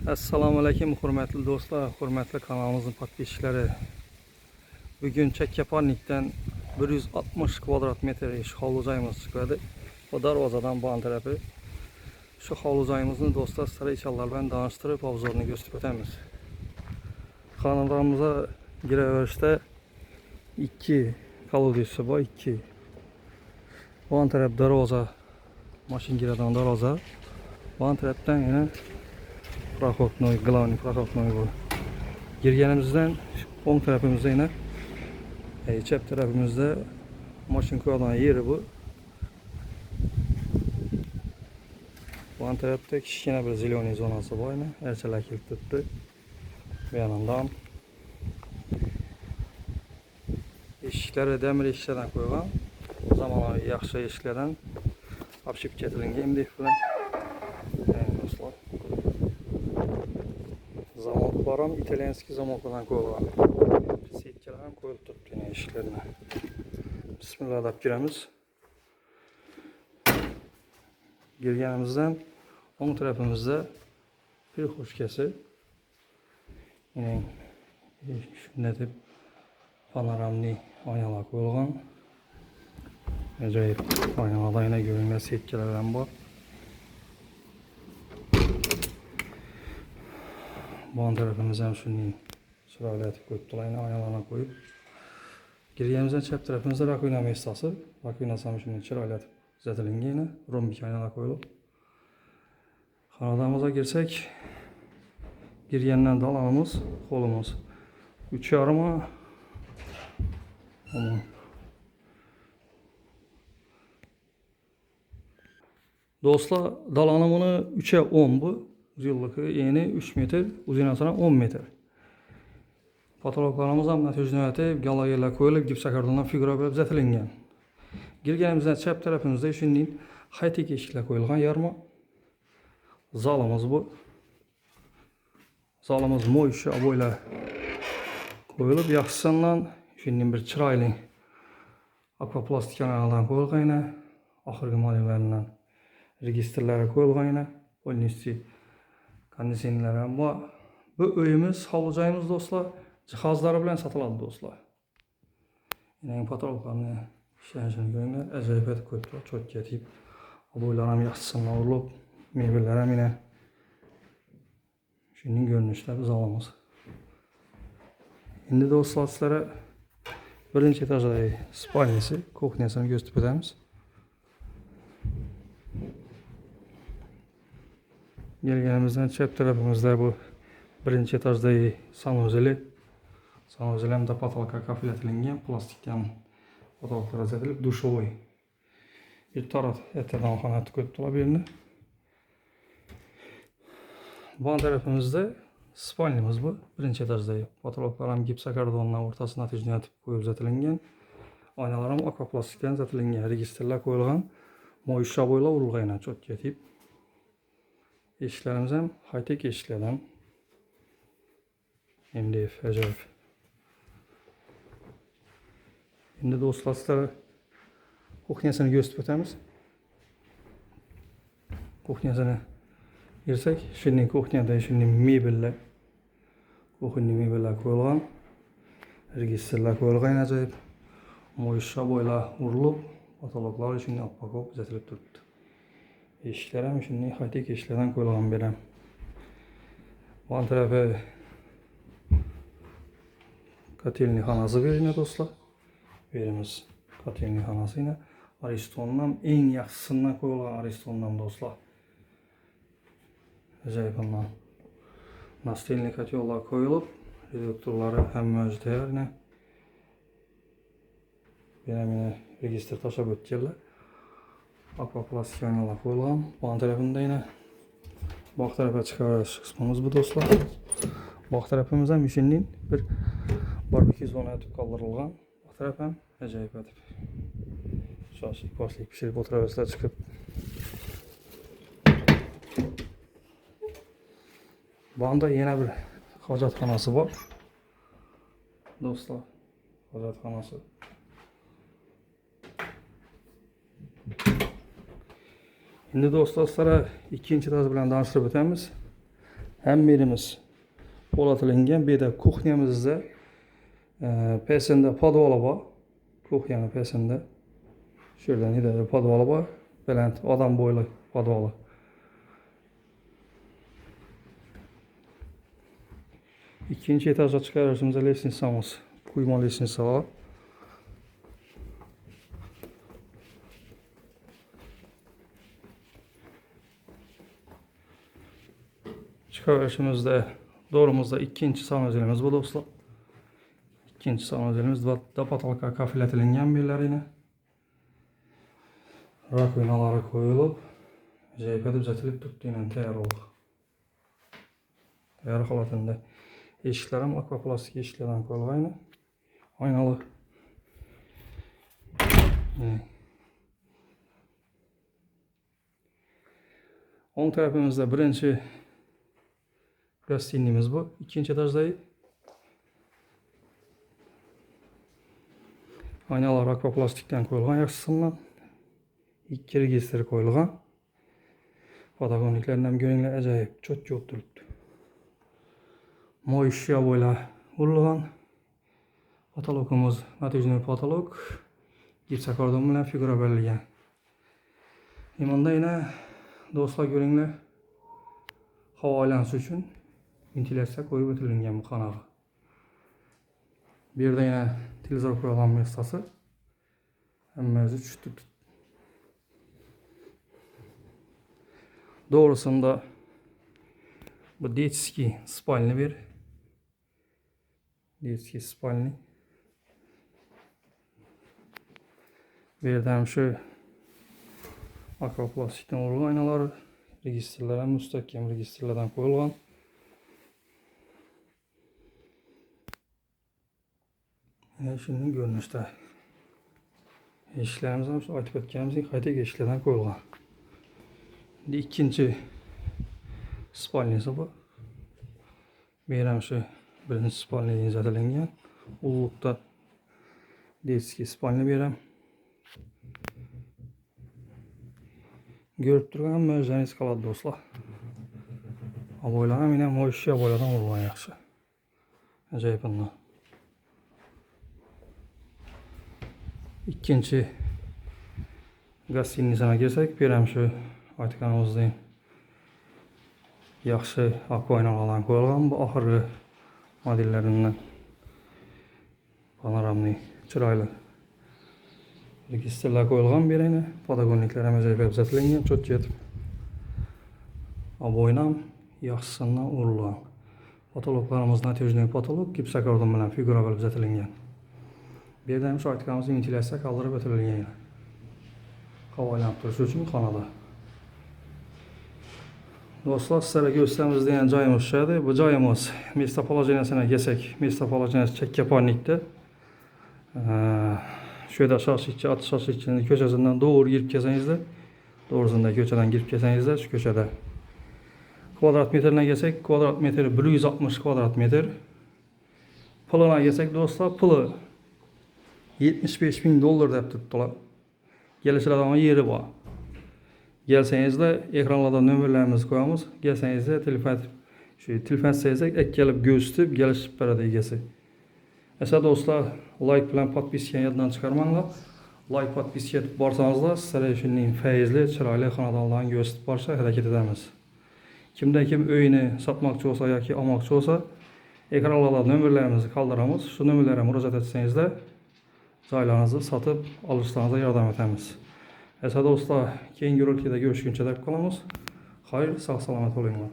Assalomu alaykum, hurmatli do'stlar, hurmatli kanalimizning podpисчиklari. Bugun Chakkaparnikdan 160 kvadrat metr ish hovuzayimiz chiqadi. Bu darvozadan bu tarafı. Şu hovuzayimizni do'stlar sizlarga inshaalloh bilan tanishtirib, obzorini ko'rsatib o'tamiz. Xonadonimizga kiraverishda 2 kolodesi bor, 2. Bu taraf darvoza, mashin giradigan darvoza. Bu tarafdan yana prohodnoy, главный prohodnoy bu. Girganimizdan o'ng tarafimizda yana chap tarafimizda mashin qo'yadigan yeri bu. Bu tarafda kichkina bir ziloniy zonasi bor, yana archalar kelib turibdi. Bu yandan eshiklari demir eshiklardan qo'ygan. Zamonaviy yaxshi eshiklardan opshib ketilingan MDF bilan. Do'stlar. Zamok var ham italyanskiy zamoklardan qo'yilgan. Setkalar ham qo'yilib turibdi eshiklarga. Bismillah deb kiramiz. Girganimizdan o'ng tarafimizda bir xo'shkasi. Yine shunday deb panoramli oynalar qo'yilgan. Ajoyib oynalarda yana ko'ringan setkalar ham bor. Bu tarafımız hem şunun sırayla atıp koyup dolayını aynalarına koyup. Girgenimizden çap tarafımızda rakuyna mestası. Rakuyna hem şunun sırayla atıp zetilinge yine rombik aynalar koyulup. Kanadamıza girsek girgenden dalanımız, kolumuz. 3,5 ama dostlar dalanımını 3'e 10 bu. Yıllık yeni 3 metre, uzunluğuna 10 metre. Patologlarımız ham natijada galagerlar qo'yilib, gips kartondan figura bo'lib zatilingan. Girganimizdan chap tarafimizda shunday high-tech eshiklar qo'yilgan yarmi. Zalimiz bu. Zalimiz mo'ysha bo'ylar qo'yilib, yaxshisidan shunday bir chiroyli akvaplastik kanaldan qo'yilgan yana oxirgi modellaridan registrlari qo'yilgan yana polnisti konditsionerlar ham bor. Bu uyimiz, hovuzayimiz do'stlar, jihozlari bilan sotiladi do'stlar. Yine patologlarni ishlanishini ko'ringlar, ajoyib etib qo'yibdi, cho'tga tip. Bo'ylar ham yaxshisidan urilib, mebellar ham yana shuning ko'rinishida biz olamiz. Endi do'stlar sizlarga birinchi etajdagi spalnyasi, kuxnyasini ko'rsatib o'tamiz. Gelgenimizden çap tarafımızda bu birinci etajdagi sanuzeli. Sanuzeli hem de patolka kafiletilingen plastikten patolklar azatilib dushovoy. Bir taraf eteden xonati ko'p birini. Bu tarafımızda spalnyamiz bu. Birinci etajdagi patolklar ham gips kardondan o'rtasına natijada atib qo'yib uzatilgan. Oynalar ham akvaplastikdan uzatilgan, registrlar qo'yilgan. Mo'ysha bo'ylab urilgan cho'tga tip. Eshiklarimiz ham high-tech eshiklardan. MDF ajoyib. Endi do'stlar sizlarga kuxnyasini ko'rsatib o'tamiz. Kuxnyasini girsak, shunday kuxnyada shunday mebellar, kuxnyada mebellar qo'yilgan, registrlar qo'yilgan ajoyib. Mo'ysha bo'ylar urilib, patologlar shunday oppoq uzatilib turibdi. Eshiklar ham shunday high-tech eshiklardan qo'yilgan bu ham. Bu tarafı kotelni xonasi berine do'stlar. Berimiz kotelni xonasi yine Aristondan eng yaxshisidan qo'yilgan Aristondan do'stlar. Ajoyib ondan. Nastelni kotellar qo'yilib, reduktorlari hamma o'zi tayyor yine. Yine registr tashab o'tganlar. Akvaplastik aynalar qo'yilgan. Bu tarafında yine bak tarafa çıkarış kısmımız bu dostlar. Bak tarafımızdan müşinliğin bir barbekü zonu atıp kaldırılgan. Bak taraf hem acayip atıp. Şaşık başlayıp pişirip o travesler çıkıp. Bu anda yine bir hacatxanası var. Dostlar, hacatxanası. Şimdi dostlar sizlere ikinci etaj bilan tanıştırib o'tamiz. Hem birimiz polatlangan. Bir de kuxnyamizda pesenda podvali bor. Kuxnyani pesenda. Şuradan ileri podvali bor. Baland odam bo'yli podvali. İkinci etaja chiqarishimizda lestnitsamiz. Quyma lestnitsa bor. Chiqarishimizda doğrumuzda ikinci sanuzelimiz bu do'stlar. İkinci sanuzelimiz da potolka kafilatlangan bellarina. Rakovinalar qo'yilib, joyga uzatilib turibdi, tayyor bo'ldi. Tayyor holatida. Eshiklar ham akvaplastik eshiklardan qo'yilgan. Oynalı. O'ng tarafimizda birinchi gostiniyamiz bu. İkinci etajdagi. Oynalar akvaplastikdan qo'yilgan yaxshisidan. İki registr qo'yilgan. Patagoniklarni ham ko'ringlar, ajoyib cho'tga o'tib turibdi. Moyshya bo'ylab urilgan. Potologimiz natijali potolog. Gipsokardon bilan figura berilgan. Bunda yana do'stlar ko'ringlar, havo aylanishi uchun ventilyatsiya qo'yib o'tilgan bu xonaga. Bu yerda yana televizor qo'yilgan mestasi. Hammasi tushib. Doğrusunda bu детский spalni bir. Детский spalni. Bir yerden şu akvaplastikten urilgan aynalar, registrlar ham mustahkam registrlardan qo'yilgan. Shunday ko'rinishda. Eshiklarimiz ham aytib o'tganimizdek qaytaga eshiklardan qo'yilgan. İkinci spalnisi bu. Beram şu birinchi spalniga zatarlangan. Ulug'da детский spalni beram. Görüp turgan mo'jizangiz qoladi do'stlar. Aboylar ham yana mo'ysha aboylardan urilgan yaxshi. Ajoyib bunlar. İkinci gostinitsana kelsak, beram şu aytganimizdek yaxshi akvaynalardan qo'yilgan bu oxirgi modellaridan panoramli chiroyli registrlar qo'yilgan berayni. Patagonliklar ham ajoyib uzatilgan, cho'tga yetib. Aboynam yaxshisidan urilgan. Potologlarimiz natijali potolog gipsokardon bilan figura qilib uzatilgan. Bu yerda ham shu aytganimiz ventilyatsiya qoldirib o'tilgan. Havo aylanib turishi uchun xonada. Do'stlar, sizlarga göstermizden joyimiz şuyadi. Bu joyimiz местоположениесine kelsak, местоположениesi Chekkaponnikda. Şurada Shoshikchi, Ot Shoshikchining ko'chasidan doğru girib kelsangizda, doğrusunda ko'chadan girib kelsangizda, shu ko'chada kvadrat metrdan kelsak, kvadrat metri 160 kvadrat metr. Puluna kelsak do'stlar, puli $75.000 deb turibdilar. Kelishiladigan yeri bor. Gelsengizde ekranlarda nömerlerimizi koyamız. Gelsengizde telefon sayısak ek gelip gösterip gelişip beradi egasi. Esa do'stlar, like bilan podpiskani yoddan chiqarmanglar. Like podpiska etib borsanızlar, sizlarga shunday fayzli, chiroyli xonadonlarni ko'rsatib borishga harakat etamiz. Kimda kim uyini sotmoqchi bo'lsa yoki olmoqchi bo'lsa, ekranlarda nömerlerimizni qoldiramiz. Shu nömerlarga murojaat etsangizlar, joylarınızı satıp alışlarınıza yardım etamiz. Esa do'stlar, keyingi rolikda görüşguncha deb qolamiz. Xayr, sog' salomat bo'linglar.